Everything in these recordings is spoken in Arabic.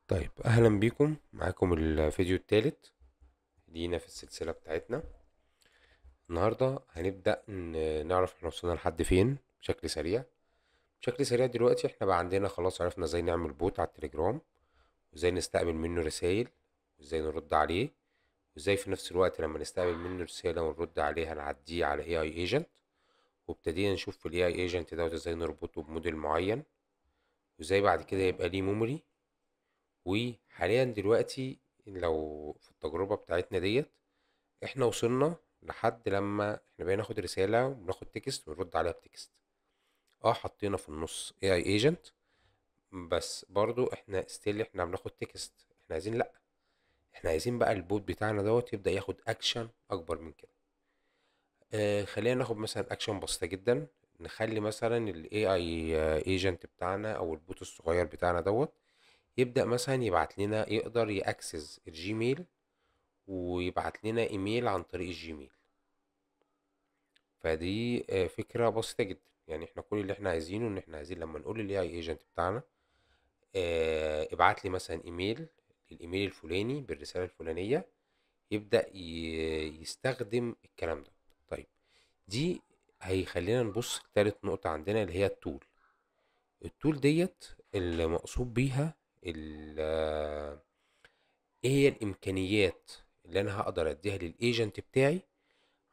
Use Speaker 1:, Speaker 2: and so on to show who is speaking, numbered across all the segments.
Speaker 1: طيب اهلا بيكم معاكم الفيديو الثالث لينا في السلسلة بتاعتنا. النهاردة هنبدأ نعرف احنا وصلنا لحد فين بشكل سريع. بشكل سريع دلوقتي احنا بقى عندنا خلاص عرفنا ازاي نعمل بوت على التليجرام، وازاي نستقبل منه رسائل، وازاي نرد عليه، وازاي في نفس الوقت لما نستقبل منه رسالة ونرد عليها نعديه على AI agent. وابتدينا نشوف في ال AI agent دوت ازاي نربطه بموديل معين، وازاي بعد كده يبقى ليه ميموري. وحاليا دلوقتي لو في التجربة بتاعتنا ديت احنا وصلنا لحد لما احنا بقينا ناخد رسالة وناخد تكست ونرد عليها بتكست. حطينا في النص AI agent، بس برضو احنا ستيل احنا بناخد تكست. احنا عايزين، لا، احنا عايزين بقى البوت بتاعنا دوت يبدأ ياخد اكشن اكبر من كده. خلينا ناخد مثلا اكشن بسيطة جدا. نخلي مثلا ال AI agent بتاعنا او البوت الصغير بتاعنا دوت يبدأ مثلا يبعت لنا، يقدر يأكسس الجيميل ويبعت لنا ايميل عن طريق الجيميل. فدي فكرة بسيطة جدا. يعني احنا كل اللي احنا عايزينه ان احنا عايزين لما نقول للاي اي ايجنت بتاعنا ابعت لي مثلا ايميل للايميل الفلاني بالرسالة الفلانية، يبدأ يستخدم الكلام ده. طيب، دي هيخلينا نبص لتالت نقطة عندنا اللي هي التول. التول ديت اللي مقصود بيها ايه هي الامكانيات اللي انا هقدر اديها للايجنت بتاعي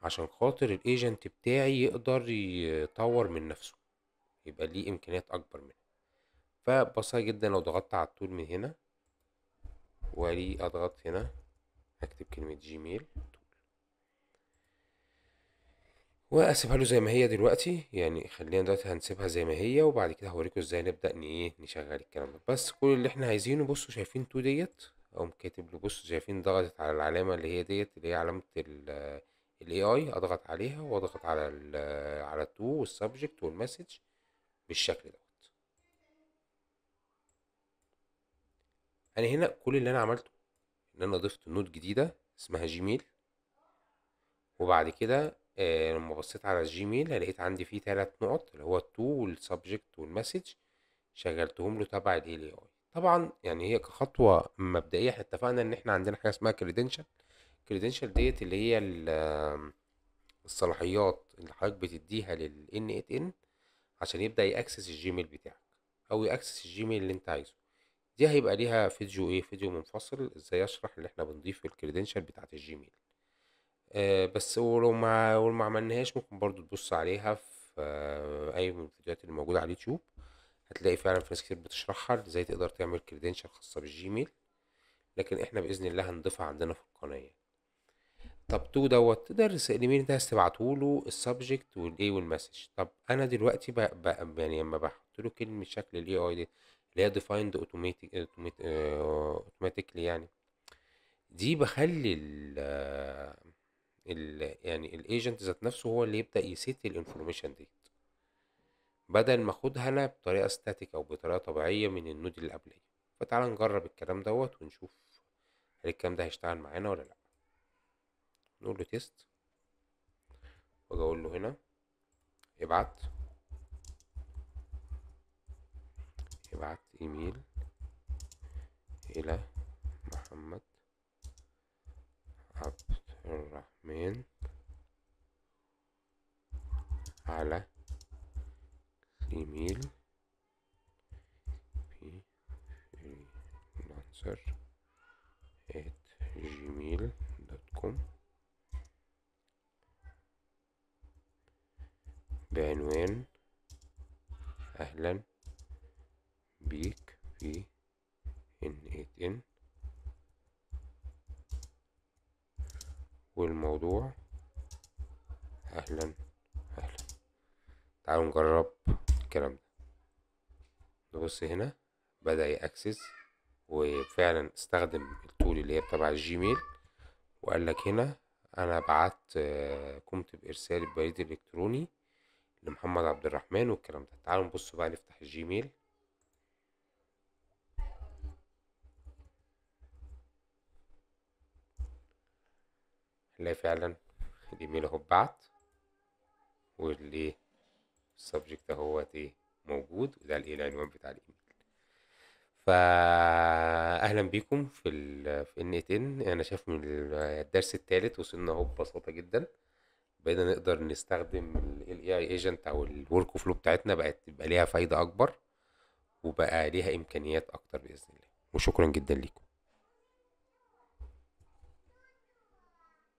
Speaker 1: عشان خاطر الايجنت بتاعي يقدر يطور من نفسه، يبقى ليه امكانيات اكبر منها. فبسيطة جدا، لو ضغطت على التول من هنا ولي اضغط هنا، هكتب كلمة جيميل واسيبها له زي ما هي دلوقتي. يعني خلينا دلوقتي هنسيبها زي ما هي، وبعد كده هوريكم ازاي نبدأ نشغل الكلام ده. بس كل اللي احنا عايزينه، بصوا شايفين تو ديت او كاتب له، بصوا شايفين ضغطت على العلامة اللي هي ديت اللي هي علامة ال AI، اضغط عليها واضغط على على التو والسبجكت والمسج بالشكل ده. انا هنا كل اللي انا عملته ان انا ضفت نوت جديده اسمها جيميل، وبعد كده لما بصيت على الجيميل لقيت عندي فيه 3 نقط اللي هو التو والسبجكت والمسج، شغلتهم له تبع ال اي. طبعا يعني هي كخطوه مبدئيه احنا اتفقنا ان احنا عندنا حاجه اسمها كريدنشال. كريدنشال ديت اللي هي الصلاحيات اللي حضرتك بتديها لل ان عشان يبدا ياكسس الجيميل بتاعك او ياكسس الجيميل اللي انت عايزه. دي هيبقى ليها فيديو منفصل ازاي يشرح اللي احنا بنضيف الكريدنشال بتاعت الجيميل. بس ولو ما عملناهاش ممكن برضو تبص عليها في اي من الفيديوهات اللي موجودة على اليوتيوب. هتلاقي فعلا في ناس كتير بتشرحها ازاي تقدر تعمل كريدنشال خاصة بالجيميل، لكن احنا بإذن الله هنضيفها عندنا في القناة يعني. طب تو دوت تقدر الايميل انت عايز تبعته له السبجكت والايه والمسج. طب انا دلوقتي يعني لما بحط له كلمة شكل الاي اي دي اللي هي defined automatically يعني، دي بخلي يعني الايجنت ذات نفسه هو اللي يبدأ يسيت الانفورميشن دي، بدل ما اخدها انا بطريقة ستاتيك او بطريقة طبيعية من النود اللي قبليه. فتعال نجرب الكلام دوت ونشوف هل الكلام ده هيشتغل معانا ولا لا. نقول له تيست، واجي اقول له هنا ابعت ايميل الى محمد عبد الرحمن على ايميل freelancer at gmail.com بعنوان اهلا بيك في ان والموضوع اهلا اهلا. تعالوا نجرب الكلام ده. نبص هنا، بدأ يأكسس وفعلا استخدم التول اللي هي تبع الجيميل، وقال لك هنا انا بعت قمت بارسال البريد الالكتروني لمحمد عبد الرحمن والكلام ده. تعالوا نبص بقى نفتح الجيميل، نلاقي فعلا الايميل اهو اتبعت، والايه السبجكت اهوت ايه موجود، وده الايه العنوان بتاع الايميل. ف اهلا بيكم في ان 10. انا شايف من الدرس الثالث وصلنا اهو ببساطه جدا. بقينا نقدر نستخدم الاي اي ايجنت او الورك فلو بتاعتنا، بقت تبقى ليها فايده اكبر وبقى ليها امكانيات اكتر باذن الله. وشكرا جدا ليكم.